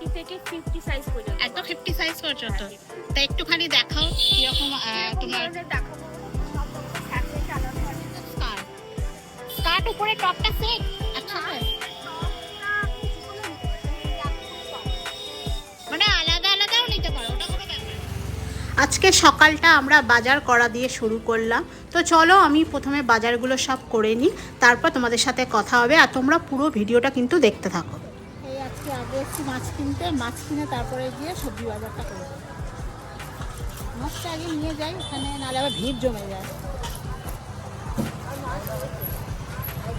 30 থেকে 50 সাইজ পর্যন্ত। একদম 50 সাইজ পর্যন্ত। তা একটুখানি দেখাও কিরকম তোমার দেখাবো। সব রকম ফ্যাব্রিক আলাদা আছে। স্কার্ট উপরে টপটা সেট একসাথে, মানে আলাদা আলাদাও নিতে পারো, ওটা কোনো ব্যাপার না। আজকে সকালটা আমরা বাজার করা দিয়ে শুরু করলাম। তো চলো আমি প্রথমে বাজারগুলো সব করে নিই, তারপর তোমাদের সাথে কথা হবে, আর তোমরা পুরো ভিডিওটা কিন্তু দেখতে থাকো। এই আজকে আগে এসেছি মাছ কিনতে, মাছ কিনে তারপরে গিয়ে সবজি বাজারটা করবো। মাছটা আগে নিয়ে যাই, ওখানে নাহলে আবার ভিড় জমে যায়।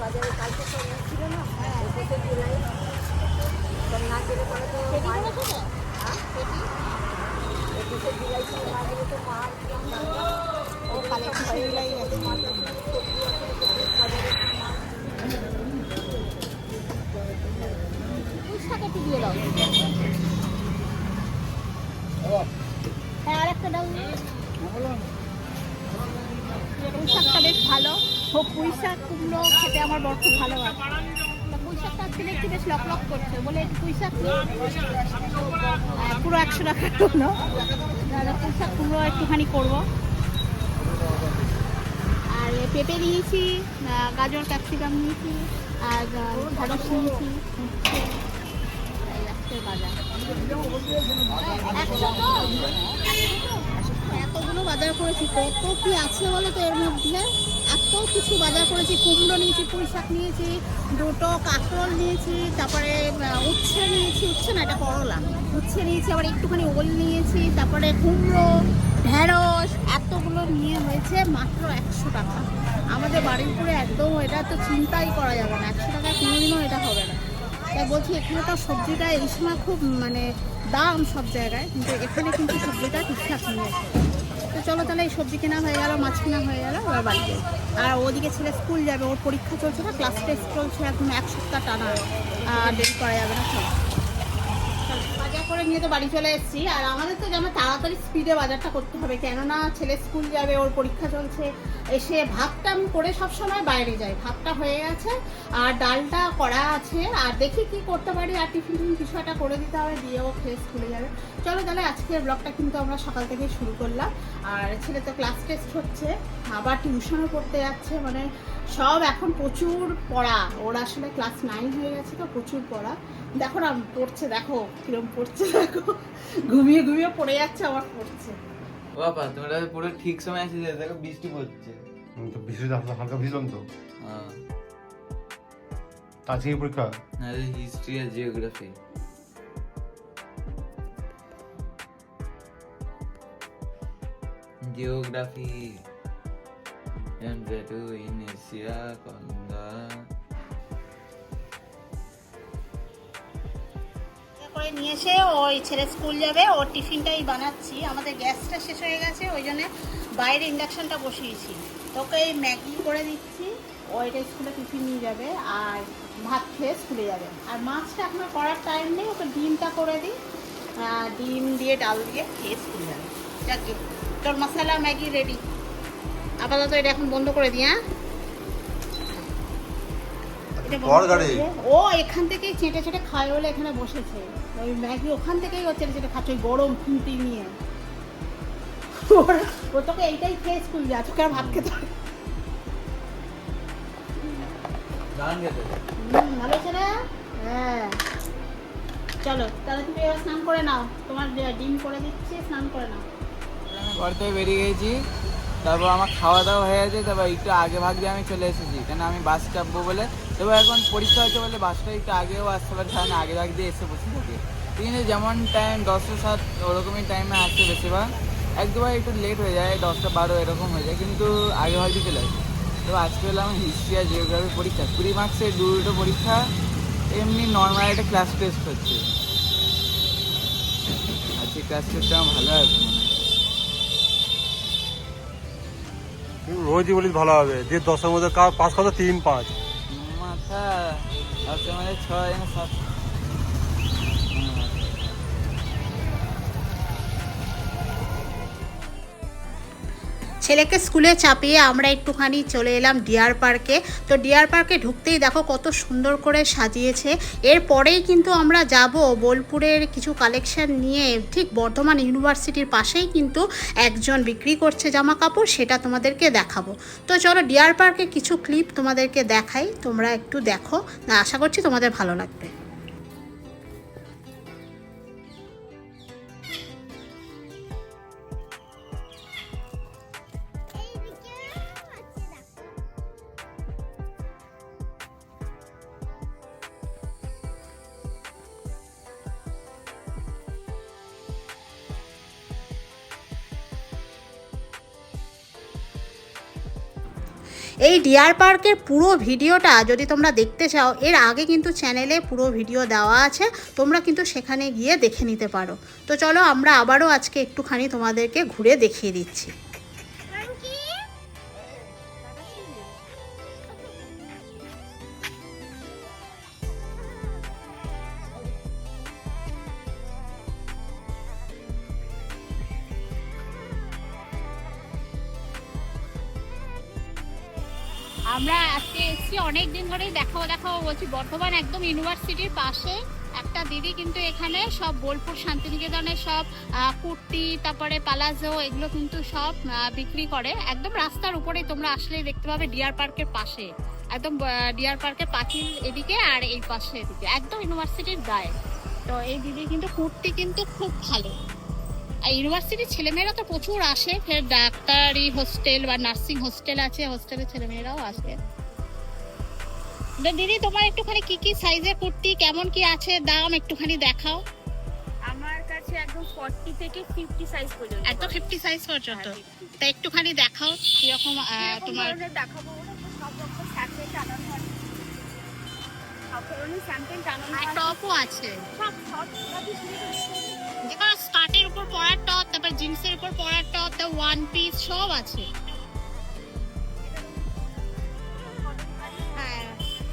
বাজারে কালকে তো ছিল না, হ্যাঁ ওতে জুলাই না গেলে পরে তো একুশে জুলাই ছিল, না গেলে তো মাছ ও কালে জুলাই আছে। পুঁইশাক দিয়ে দাও, হ্যাঁ আর একটা দাও। পুঁইশাকটা বেশ ভালো, পুঁইশাক কুমড়ো খেতে আমার বড় খুব ভালোবাসে। পুঁইশাকটা আজকে দেখছি বেশ লক লক করছে, বলে একটু পুঁইশাক পুরো 100 টাকা হলো। পুঁইশাক কুমড়ো একটুখানি করবো। আর পেঁপে নিয়েছি, গাজর ক্যাপসিকাম নিয়েছি, আর ঢ্যাঁড়স নিয়েছি। বাজার এতগুলো বাজার করেছি, কত কি আছে বলো তো এর মধ্যে, এত কিছু বাজার করেছি। কুমড়ো নিয়েছি, পুঁই শাক নিয়েছি, দুটো কাঁকরোল নিয়েছি, তারপরে উচ্ছে নিয়েছি, উচ্ছে না এটা করলা, উচ্ছে নিয়েছি, আবার একটুখানি ওল নিয়েছি, তারপরে কুমড়ো, ঢেঁড়স, এতগুলো নিয়ে হয়েছে মাত্র 100 টাকা। আমাদের বাড়ির উপরে একদম এটা তো চিন্তাই করা যাবে না, 100 টাকায় কোনোদিনও এটা হবে না। তাই বলছি এখানে তো সবজিটা এই সময় খুব মানে দাম সব জায়গায়, কিন্তু এখানে কিন্তু সবজিটা ঠিকঠাক নিয়েছে। তো চলো তাহলে এই সবজি কেনা হয়ে গেল, মাছ কেনা হয়ে গেল, ওরা বাড়িতে। আর ওদিকে ছেলে স্কুল যাবে, ওর পরীক্ষা চলছে না, ক্লাস টেস্ট চলছে এখন 1 সপ্তাহ টানা, আর দেরি করা যাবে না। চলো বাজার করে নিয়ে তো বাড়ি চলে এসেছি। আর আমাদের তো যেমন তাড়াতাড়ি স্পিডে বাজারটা করতে হবে, কেননা ছেলে স্কুল যাবে, ওর পরীক্ষা চলছে। এসে ভাতটা আমি করে সবসময় বাইরে যাই, ভাতটা হয়ে গেছে আর ডালটা করা আছে, আর দেখি কি করতে পারি, আর টিফিন কিছু একটা করে দিতে হবে, দিয়েও খেয়ে স্কুলে যাবে। চলো তাহলে আজকের ব্লগটা কিন্তু আমরা সকাল থেকেই শুরু করলাম। আর ছেলে তো ক্লাস টেস্ট হচ্ছে, আবার টিউশনও পড়তে যাচ্ছে, মানে সব এখন প্রচুর পড়া। ওর আসলে ক্লাস 9 হয়ে গেছে, তো প্রচুর পড়া। দেখো না পড়ছে, দেখো কিরম পড়ছে, দেখো ঘুমিয়ে ঘুমিয়ে পড়ে যাচ্ছে, আবার পড়ছে। বাবা তোমরা পুরো ঠিক সময় এসেছে, দেখো বৃষ্টি পড়ছে। তো বৃষ্টিতে হালকা ভিজলাম তো। হ্যাঁ আজকে কি পরীক্ষা? না হিস্ট্রি আর geography. Geography MJ two in Asia কন্দা করে নিয়ে এসে ওই ছেলে স্কুল যাবে, ওর টিফিনটাই বানাচ্ছি। আমাদের গ্যাসটা শেষ হয়ে গেছে, ওই জন্য বাইরে ইন্ডাকশনটা বসিয়েছি। তোকে এই ম্যাগি করে দিচ্ছি, ওইটা স্কুলে টিফিন নিয়ে যাবে, আর ভাত খেয়ে স্কুলে যাবে। আর মাছটা এখন করার টাইম নেই, ওকে ডিমটা করে দিই, ডিম দিয়ে ডাল দিয়ে খেয়ে স্কুলে যাবে। যাক তোর মশলা ম্যাগি রেডি। আপাতত এটা এখন বন্ধ করে দিই। হ্যাঁ ও এখান থেকেই চেটে চেটে খায় বলে এখানে বসেছে। ওই ম্যাগি ওখান থেকেই ও চেটে চেটে খাচ্ছে, ওই গরম খুন্তি নিয়ে। ও তোকে এইটাই খেয়ে স্কুল যা, তোকে আর ভাত খেতে হবে। ভালো ছেলে, হ্যাঁ। চলো তাহলে তুমি এবার স্নান করে নাও, তোমার ডিম করে দিচ্ছি, স্নান করে নাও। আমি ঘর থেকে বেরিয়ে গেছি, তারপর আমার খাওয়া দাওয়া হয়ে গেছে, তারপর একটু আগে ভাগ দিয়ে আমি চলে এসেছি, কেন আমি বাস চাপবো বলে। তবে এখন পরীক্ষা হচ্ছে বলে বাসটা একটু আগেও আসতে পারে, তাহলে আগে ভাগ দিয়ে এসে বসে থাকি। কিন্তু যেমন টাইম 10:07 ওরকমই টাইমে আসছে বেশিরভাগ, এক দুবার একটু লেট হয়ে যায়, 10:12 এরকম হয়ে যায়, কিন্তু আগে ভাগ দিয়ে চলে আসে। তো আজকে হলো আমার হিস্ট্রি আর জিওগ্রাফি পরীক্ষা, 20 মার্কসের দুটো পরীক্ষা, এমনি নর্মাল একটা ক্লাস টেস্ট হচ্ছে। আজকে ক্লাস টেস্টটা আমার ভালো আছে মনে হয়। রোজই বলিস ভালো হবে, যে 10-এর মধ্যে পাস কত? 3-5 মাথা আছে মানে 6 না 7। ছেলেকে স্কুলে চাপিয়ে আমরা একটুখানি চলে এলাম ডিয়ার পার্কে। তো ডিয়ার পার্কে ঢুকতেই দেখো কত সুন্দর করে সাজিয়েছে। এরপরেই কিন্তু আমরা যাব বোলপুরের কিছু কালেকশন নিয়ে, ঠিক বর্ধমান ইউনিভার্সিটির পাশেই কিন্তু একজন বিক্রি করছে জামা কাপড়, সেটা তোমাদেরকে দেখাবো। তো চলো ডিয়ার পার্কে কিছু ক্লিপ তোমাদেরকে দেখাই, তোমরা একটু দেখো, না আশা করছি তোমাদের ভালো লাগবে। এই ডিয়ার পার্কের পুরো ভিডিওটা যদি তোমরা দেখতে চাও, এর আগে কিন্তু চ্যানেলে পুরো ভিডিও দেওয়া আছে, তোমরা কিন্তু সেখানে গিয়ে দেখে নিতে পারো। তো চলো আমরা আবারও আজকে একটুখানি তোমাদেরকে ঘুরে দেখিয়ে দিচ্ছি। আমরা আজকে এসেছি অনেক দিন ধরেই দেখাও বলছি, বর্ধমান একদম ইউনিভার্সিটির পাশে একটা দিদি কিন্তু এখানে সব বোলপুর শান্তিনিকেতনের সব কুর্তি, তারপরে পালাজো, এগুলো কিন্তু সব বিক্রি করে। একদম রাস্তার উপরেই, তোমরা আসলেই দেখতে পাবে ডিয়ার পার্কের পাশে, একদম ডিয়ার পার্কের পাঁচিল এদিকে আর এই পাশে এদিকে, একদম ইউনিভার্সিটির গায়ে। তো এই দিদি কিন্তু কুর্তি কিন্তু খুব ভালো। আর ইউনিভার্সিটির ছেলেমেয়েরা তো প্রচুর আসে, ফের ডাক্তারি হোস্টেল বা নার্সিং হোস্টেল আছে, হোস্টেলের ছেলেমেয়েরাও আসে। দিদি তোমার একটুখানি কি কি সাইজের কুর্তি, কেমন কি আছে দাম একটুখানি দেখাও। আমার কাছে একদম 40 থেকে 50 সাইজ পর্যন্ত, একদম 50 সাইজ পর্যন্ত। তা একটুখানি দেখাও কিরকম তোমার। দেখাবো সব রকম স্যাম্পল টানানো আছে, সব ধরনের স্যাম্পল টানানো আর আছে, টপও আছে, সব সবই যেমন স্কার্টের উপর পরার টপ, তারপর জিন্সের উপর পরার টপ, তারপর ওয়ান পিস সব আছে। হ্যাঁ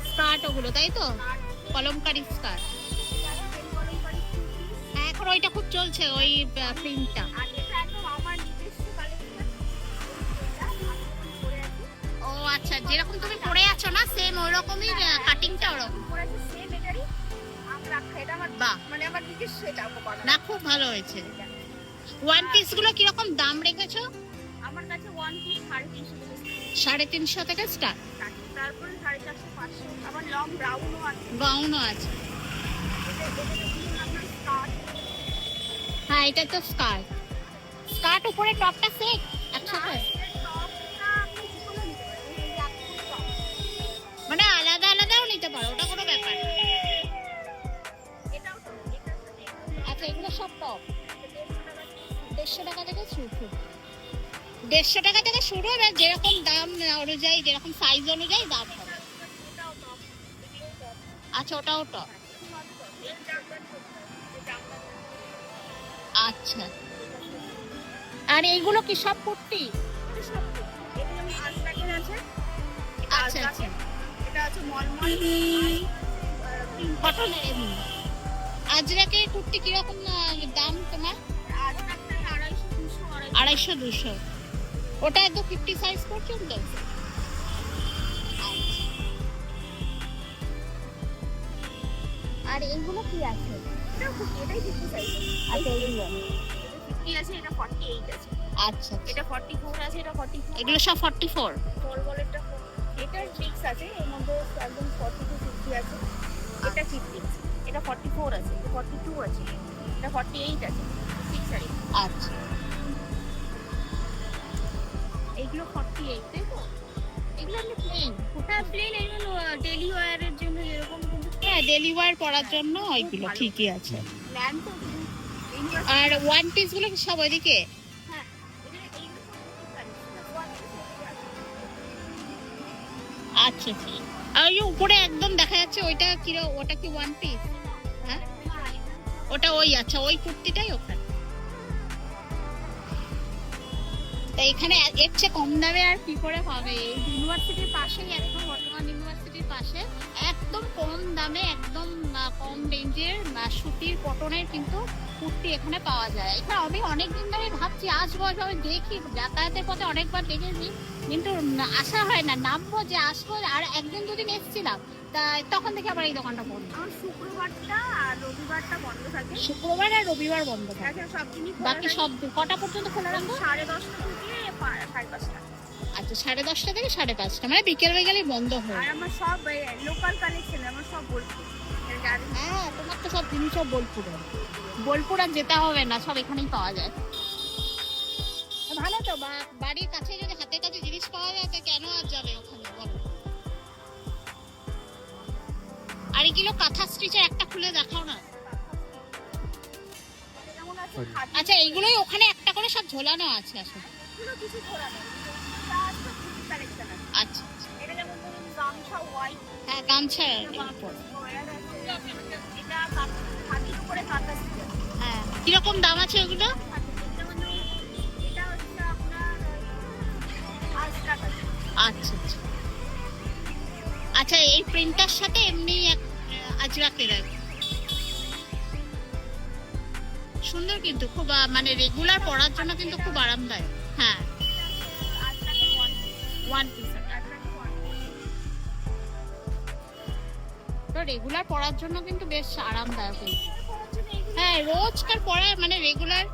স্কার্ট ওগুলো তাই তো, কলমকারী স্কার্ট। এখন ওইটা খুব চলছে ওই প্রিন্টটা। আর এটা একদম আমার নিজস্ব কালেকশন। ও আচ্ছা, যেরকম তুমি পরে আছো না সেম ওই রকমই কাটিংটা ওরকম। সেম এটারই আমরা এটা আমার বাহ, মানে আমার নিজস্ব এটা উপকরণ। না খুব ভালো হয়েছে। ওয়ান পিস গুলো কিরকম দাম রেখেছো? আমার কাছে ওয়ান পিস 350 থেকে স্টার্ট, তারপরে 450 500, আবার লং ব্রাউনও আছে। গাউনও আছে। আপনার স্কার্ট, হ্যাঁ এটা তো স্কার্ট, স্কার্ট উপরে টপটা সেট একসাথে, মানে আলাদা আলাদাও নিতে পারো, ওটা কোনো ব্যাপার না। আচ্ছা এগুলো সব টপ 150 টাকা থেকে শুরু, 150 টাকা থেকে শুরু, এবার যেরকম দাম অনুযায়ী, যেরকম সাইজ অনুযায়ী দাম হবে। আচ্ছা ওটাও টপ, আচ্ছা। আর এইগুলো কি সব কুর্তি? আচ্ছা আচ্ছা, এটা আছে মলমল কটনের এমনি। আজরাকে কুর্তি কিরকম দাম তোমার? 250-200। ওটা একদম 50 সাইজ পর্যন্ত। আর এইগুলো কি আছে? এটাই 50 সাইজ। আচ্ছা এইগুলো 50 আছে, এটা 48 আছে, আচ্ছা, এটা 44 আছে, এটা 44। এগুলো সব 44। বলবলেরটা এটার ফিক্স আছে, এর মধ্যে একদম 40 to 50 আছে, এটা 50, এটা 44 আছে, এটা 42 আছে, এটা 48 আছে, ফিক্স আছে। আচ্ছা এইগুলো 48, তাই তো? এগুলো আপনি প্লেন, হ্যাঁ প্লেন, এগুলো ডেইলি ওয়্যারের জন্য এরকম, কিন্তু হ্যাঁ ডেলি ওয়্যার পরার জন্য ওইগুলো ঠিকই আছে। প্ল্যান তো আর ওয়ান পিস গুলো সব ওইদিকে। হ্যাঁ, এইগুলো আচ্ছা আচ্ছা, আর ওই উপরে একদম দেখা যাচ্ছে ওইটা কি, ওটা কি ওয়ান পিস? হ্যাঁ ওটা ওই, আচ্ছা ওই কুর্তিটাই ওখানে। তা এখানে এর চেয়ে কম দামে আর কি করে পাবে? ইউনিভার্সিটির পাশেই, একদম বর্ধমান ইউনিভার্সিটির পাশে। আসে একদম কম দামে, একদম কম রেঞ্জের সুতির কটনের কিন্তু কুর্তি এখানে পাওয়া যায়। এটা আমি অনেকদিন ধরে ভাবছি আসবো, আমি দেখি যাতায়াতের পথে অনেকবার দেখেছি কিন্তু আসা হয় না, নামবো যে আসবো। আর একদিন দুদিন এসেছিলাম, তা তখন থেকে আবার এই দোকানটা বন্ধ। আমার শুক্রবারটা আর রবিবারটা বন্ধ থাকে, শুক্রবার আর রবিবার বন্ধ থাকে, তাছাড়া সব দিনই বাকি সব দিন। কটা পর্যন্ত খোলা রাখবো? 10:30 থেকে 5:30। আচ্ছা, 10:30 থেকে 5:30, মানে বিকেল বিকেলই বন্ধ আর হয়। আমার সব লোকাল কালেকশন, আমার সব বোলপুর। হ্যাঁ, তোমার তো সব জিনিস সব বোলপুরে। বোলপুর আর যেতে হবে না, সব এখানেই পাওয়া যায়। ভালো তো, বাড়ির কাছে যদি হাতের কাছে জিনিস পাওয়া যায় তো কেন আর যাবে ওখানে, বলো। আর এগুলো কাঁথা স্টিচের একটা খুলে দেখাও না। যেমন আছে খাদি, আচ্ছা, এইগুলোই ওখানে একটা করে সব ঝোলানো আছে আসলে। এগুলো কিছু খোলা নেই, কালেকশন আছে। আচ্ছা, এটা যেমন ধরুন গামছা হোয়াইট, হ্যাঁ, গামছার উপর। এটা খাদির উপরে কাঁথা স্টিচ। হ্যাঁ, কিরকম দাম আছে ওগুলো? যেমন ধরুন এটা হচ্ছে আপনার 8 টাকা। আচ্ছা আচ্ছা। আচ্ছা, এই প্রিন্টার সাথে এমনি আজরাকে দেয়। সুন্দর কিন্তু খুব, মানে রেগুলার পরার জন্য কিন্তু খুব আরামদায়ক। হ্যাঁ, 8 টাকা ওয়ান পিস। তো রেগুলার পরার জন্য কিন্তু বেশ আরামদায়ক কিন্তু। হ্যাঁ, রোজকার পরা মানে রেগুলার,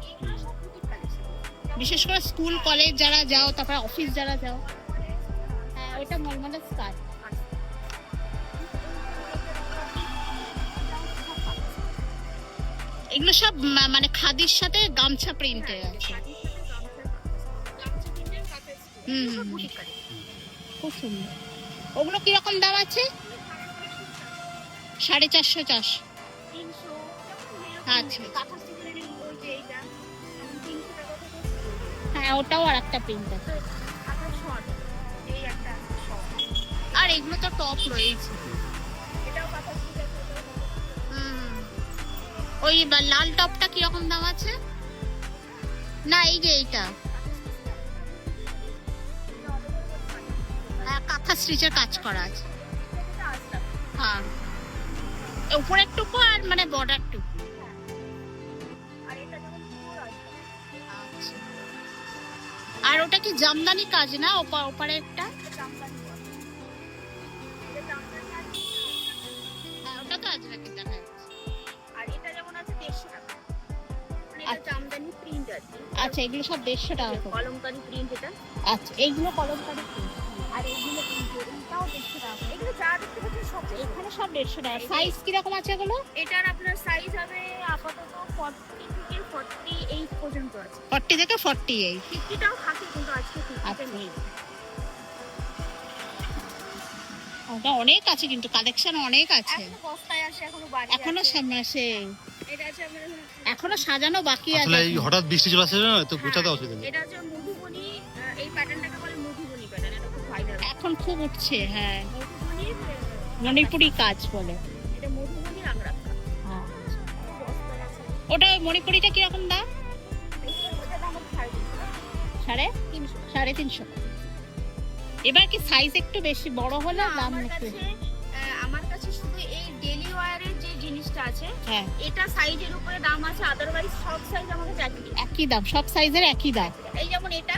বিশেষ করে স্কুল কলেজ যারা যাও, তারপরে অফিস যারা যাও। হ্যাঁ, ওইটা মলমলের স্কার্ট। এগুলো সব মানে খাদির সাথে গামছা প্রিন্টের আছে। হুম, খুব সুন্দর। ওগুলো কিরকম দাম আছে? 450, 400। আচ্ছা। হ্যাঁ, ওটাও আর একটা প্রিন্ট আছে। আর এগুলো তো টপ রয়েছে। ওই লাল টপটা কিরকম দাম আছে? না, এই যে এইটা কাঁথা স্টিচের কাজ করা আছে। হ্যাঁ, উপরের টুকু আর মানে বর্ডার টুকু। আচ্ছা। আর ওটা কি জামদানি কাজ না ওপারেরটা? হ্যাঁ, ওটা তো আজরাকে দেখা যাচ্ছে। আর এটা যেমন আছে 150 টাকা, এটা জামদানি প্রিন্ট আছে। আচ্ছা, এগুলো সব 150 টাকা করে। কলমকারী প্রিন্ট এটা। আচ্ছা, এইগুলো কলমকারী প্রিন্ট। আর এইগুলো প্রিন্ট, এটাও 150 টাকা। এগুলো যা দেখতে পাচ্ছেন সব এখানে সব 150 টাকা। সাইজ কিরকম আছে এগুলো? এটার আপনার সাইজ হবে আপাতত 40 থেকে 48 পর্যন্ত আছে। 40 থেকে 48। 50টাও থাকে কিন্তু আজকে 50টা আচ্ছা। নেই। ওটা অনেক আছে কিন্তু, কালেকশন অনেক আছে। এখনো বস্তায় আসে, এখনো বাড়ি এখনো আছে। সামনে আসে, এটা আছে আপনার এখনো সাজানো বাকি আসলে আছে। এই হঠাৎ বৃষ্টি চলে আসছে না, তো গোছাতে অসুবিধা নেই। এটা হচ্ছে মধুবনী, এই প্যাটার্নটাকে বলে মধুবনী প্যাটার্ন, এটা খুব ভাইরাল। এখন খুব উঠছে। হ্যাঁ, মধুবনীর মণিপুরি কাজ বলে। এটা মধুবনী রাংরাখা। বস্তায় আছে। ওটা মণিপুরিটা কিরকম দাম? ওটার দাম হচ্ছে 350 সাড়ে 350। এবার কি সাইজ একটু বেশি বড় হলে দাম একটু? আমার কাছে শুধু এই ডেলি ওয়্যারের যে জিনিসটা আছে, হ্যাঁ, এটা সাইজের উপরে দাম আছে, আদারওয়াইজ সব সাইজ আমার কাছে একই। একই দাম, সব সাইজের একই দাম। এই যেমন এটা,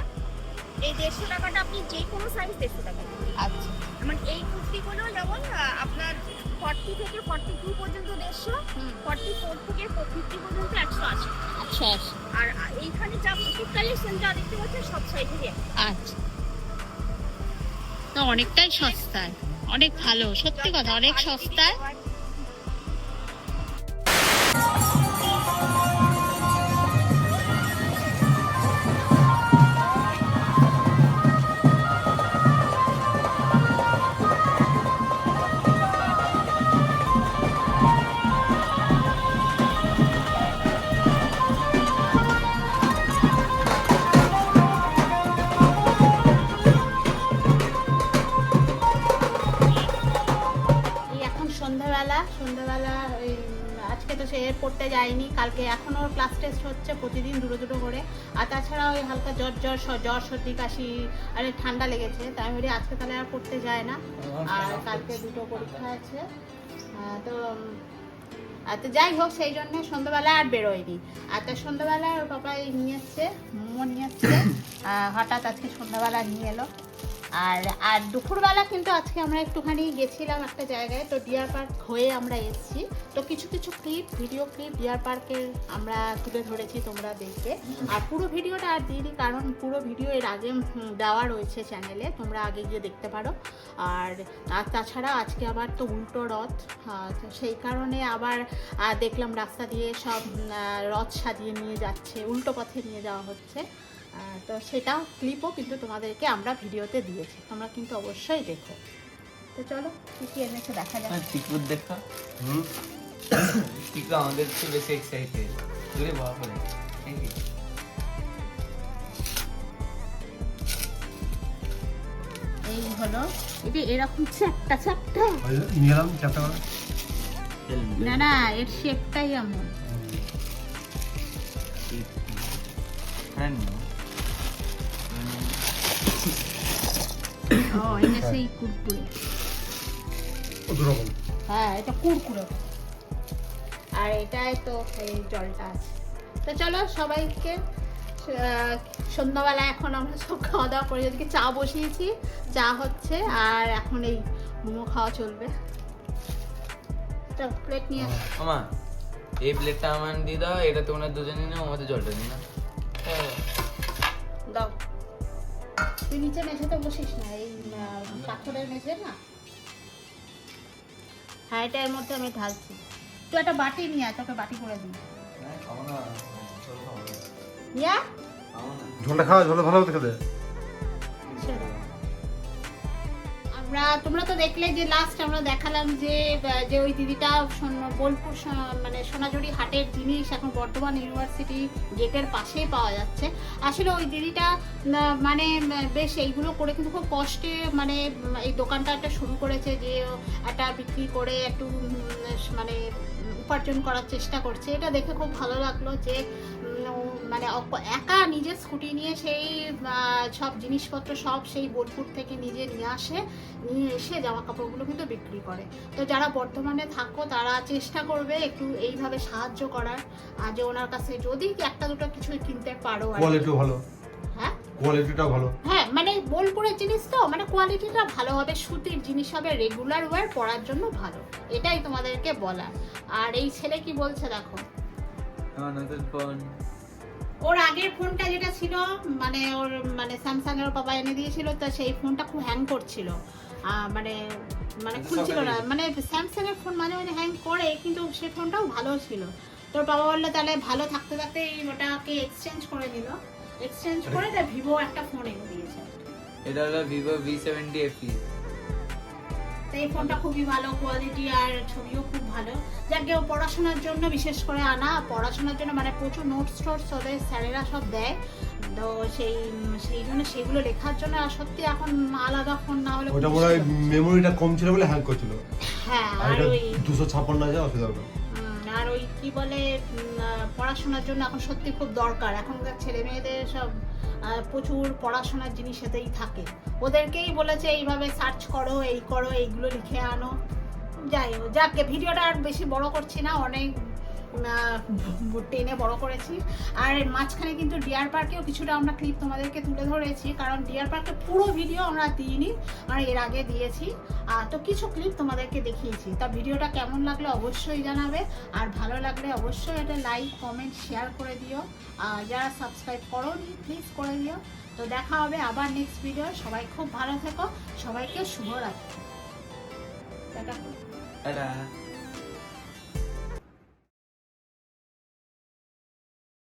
এই 150 টাকাটা আপনি যে কোনো সাইজ 150 টাকা। আচ্ছা মানে এই কুর্তিগুলো যেমন আপনার 40 থেকে 42 পর্যন্ত 150, 44 থেকে 50 পর্যন্ত 180। আচ্ছা আর এইখানে যা বুটিক কালেকশন যা দেখতে পাচ্ছেন সব সাইজেরই আছে। আচ্ছা, তো অনেকটাই সস্তায়, অনেক ভালো, সত্যি কথা, অনেক সস্তায়। সে পড়তে যায়নি কালকে, এখনও ক্লাস টেস্ট হচ্ছে প্রতিদিন দুটো করে। আর তাছাড়া ওই হালকা জ্বর সর্দি কাশি আর ঠান্ডা লেগেছে, তাই আমি বলি আজকে তাহলে আর পড়তে যায় না। আর কালকে 2টো পরীক্ষা আছে। তো যাই হোক, সেই জন্য সন্ধ্যাবেলা আর বেরোয়নি। আর তো সন্ধ্যাবেলা ওর পাপাই নিয়ে এসছে, মোমো নিয়ে এসছে, হঠাৎ আজকে সন্ধ্যাবেলা নিয়ে এলো। আর দুপুরবেলা কিন্তু আজকে আমরা একটুখানি গেছিলাম একটা জায়গায়, তো ডিয়ার পার্ক হয়ে আমরা এসেছি। তো কিছু ভিডিও ক্লিপ ডিয়ার পার্কের আমরা তুলে ধরেছি, তোমরা দেখবে। আর পুরো ভিডিওটা আর দিইনি, কারণ পুরো ভিডিও এর আগে দেওয়া রয়েছে চ্যানেলে, তোমরা আগে গিয়ে দেখতে পারো। আর তাছাড়া আজকে আবার তো উল্টো রথ, তো সেই কারণে আবার দেখলাম রাস্তা দিয়ে সব রথ সাজিয়ে নিয়ে যাচ্ছে, উল্টো পথে নিয়ে যাওয়া হচ্ছে। তো সেটাও ক্লিপও কিন্তু তোমাদেরকে আমরা ভিডিওতে দিয়েছি, তোমরা কিন্তু অবশ্যই দেখো। তো চলো কি কি এনেছে দেখা যাক। টিকুর দেখা, টিকু আমাদের চেয়ে বেশি এক্সাইটেড। ঘুরে বাবা এই হলো, এটা এরকম চ্যাপটা নিয়ে এলাম চ্যাপটা করে। না এর শেপটাই এমন। ও এনেছে এই কুরকুরে। হ্যাঁ এটা কুরকুরে, আর এটাই তো এই জলটা আছে। তো চলো সবাইকে সন্ধ্যাবেলা এখন আমরা সব খাওয়া দাওয়া করে, ওদিকে চা বসিয়েছি, চা হচ্ছে, আর এখন এই মোমো খাওয়া চলবে। চল প্লেট নিয়ে মামা, এই প্লেটটা আমার দিয়ে দাও, এটা তোমরা দুজনে নাও, আমাদের জলটা দিই না। দাও, তুই নিচে মেঝেতে বসিস না, এই পাথরের মেঝে না। হ্যাঁ এটা এর মধ্যে আমি ঢালছি। তুই একটা বাটি নিয়ে আয়, তোকে বাটি করে দিই। ঝোলটা খাওয়া, ঝোলটা ভালো মতো খেতে। তোমরা তো দেখলে যে লাস্ট আমরা দেখালাম যে ওই দিদিটা বোলপুর মানে সোনাঝুরি হাটের জিনিস এখন বর্ধমান ইউনিভার্সিটি গেটের পাশেই পাওয়া যাচ্ছে। আসলে ওই দিদিটা মানে বেশ এইগুলো করে কিন্তু খুব কষ্টে মানে এই দোকানটা একটা শুরু করেছে, যে একটা বিক্রি করে একটু মানে উপার্জন করার চেষ্টা করছে। এটা দেখে খুব ভালো লাগলো যে মানে একা নিজের স্কুটি নিয়ে সেই সব জিনিসপত্র সব সেই বোলপুর থেকে নিয়ে এসে জামা কাপড়গুলো কিন্তু বিক্রি করে। তো যারা বর্ধমানে থাকো তারা চেষ্টা করবে একটু এইভাবে সাহায্য করার, আর যে ওনার কাছে যদি একটা দুটো কিছু কিনতে পারো। কোয়ালিটিও ভালো। হ্যাঁ কোয়ালিটিটাও ভালো। হ্যাঁ মানে বোলপুরের জিনিস তো মানে কোয়ালিটিটা ভালো হবে, সুতির জিনিস হবে, রেগুলার ওয়্যার পরার জন্য ভালো, এটাই তোমাদেরকে বলার। আর এই ছেলে কি বলছে দেখো। ওর আগের ফোনটা যেটা ছিল মানে ওর মানে স্যামসাং এর বাবা এনে দিয়েছিল, তো সেই ফোনটা খুব হ্যাং করছিল, মানে মানে খুলছিল না। মানে স্যামসাং এর ফোন মাঝে মাঝে হ্যাং করে, কিন্তু সেই ফোনটাও ভালো ছিল। তোর বাবা বললো তাহলে ভালো থাকতে থাকতে ওটাকে এক্সচেঞ্জ করে দিল, এক্সচেঞ্জ করে তা ভিভো একটা ফোন এনে দিয়েছে। এটা হলো ভিভো V70 FE। এই ফোনটা খুবই ভালো কোয়ালিটি, আর ছবিও খুব ভালো। যাকে ও পড়াশোনার জন্য বিশেষ করে আনা, পড়াশোনার জন্য মানে প্রচুর নোটস টোটস ওদের স্যারেরা সব দেয়, তো সেই জন্য সেগুলো লেখার জন্য। আর সত্যি এখন আলাদা ফোন না হলে ওটা মনে হয় মেমোরিটা কম ছিল বলে হ্যাং করছিল। হ্যাঁ আর ওই 256 আছে, অসুবিধা হবে। আর ওই কি বলে পড়াশোনার জন্য এখন সত্যি খুব দরকার। এখনকার ছেলে মেয়েদের সব প্রচুর পড়াশোনার জিনিস এতেই থাকে, ওদেরকেই বলেছে এইভাবে সার্চ করো, এই করো, এইগুলো লিখে আনো। যাই হোক, যাকে ভিডিওটা আর বেশি বড় করছি না, অনেক টেনে বড় করেছি। আর মাঝখানে কিন্তু ডিয়ার পার্কেও কিছুটা আমরা ক্লিপ তোমাদেরকে তুলে ধরেছি, কারণ ডিয়ার পার্কে পুরো ভিডিও আমরা দিইনি, আর এর আগে দিয়েছি। তো কিছু ক্লিপ তোমাদেরকে দেখিয়েছি। তা ভিডিওটা কেমন লাগলো অবশ্যই জানাবে, আর ভালো লাগলে অবশ্যই এটা লাইক কমেন্ট শেয়ার করে দিও, আর যারা সাবস্ক্রাইব করোনি প্লিজ করে দিও। তো দেখা হবে আবার নেক্সট ভিডিও। সবাই খুব ভালো থেকো, সবাইকে শুভরাত্রি। টাটা।